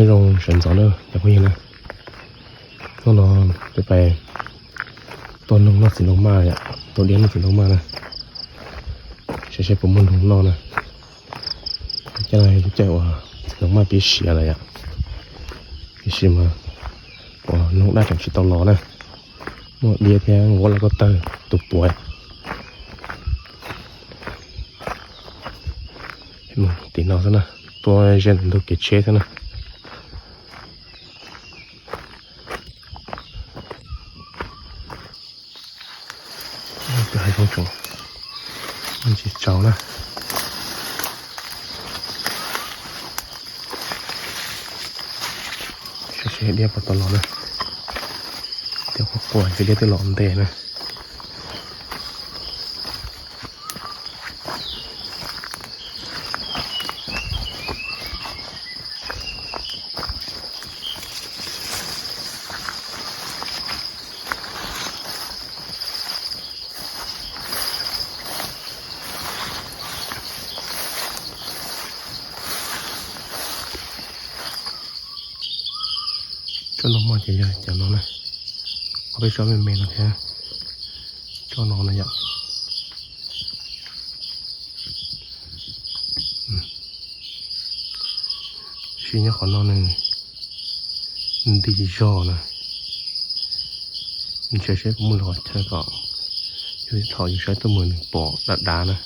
会用选择呢也会呢那nóไปตัวน้องน่าสิน้องมาอ่ะตัวเลี้ยงน่าสิน้องมานะใช่ผมมันของน้องนะจะอะไรรู้ใจว่าน้องมาปีเสียอะไรอ่ะปีเสียมาว่าน้องได้จากชิตอล้อนะหมดเดียแทงวัวแล้วก็เตอตุกป่วยเห็นมั้ยตีน้องซะนะตัวเจนตัวเกจเช่ซะนะ这还种种，你去找呢。sẽ đeo vào tàu lò này đeo vào quầy cái đeo tới lọn tè này cho nó mòn chạy cho nó này có cái cho mình nó thế cho nó này vậy chỉ nhớ còn nó này đi do này mình sẽ cũng muốn hỏi chơi cọ chứ thọ như sẽ tôi muốn bỏ đặt đá này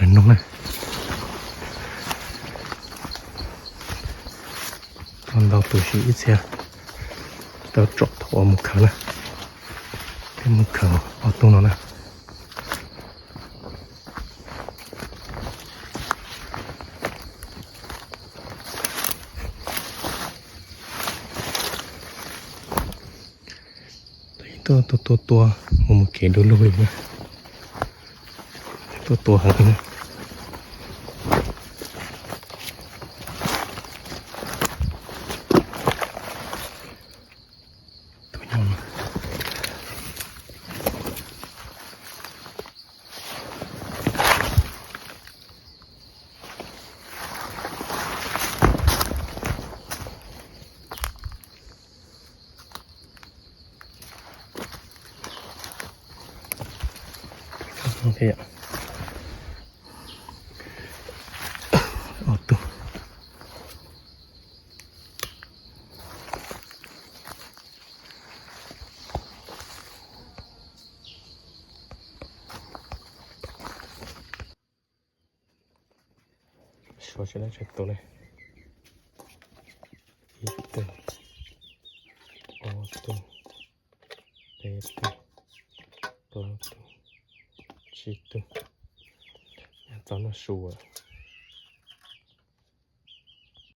可能呢。看到都是一些到抓头木坑呢，跟木坑好多了呢。ตัว我们给都累了，ตัวหางนะตัวยังโอเคอ่ะเอาตัว说起来这多嘞，一对，二对，八对，八对，七对，咱们数啊。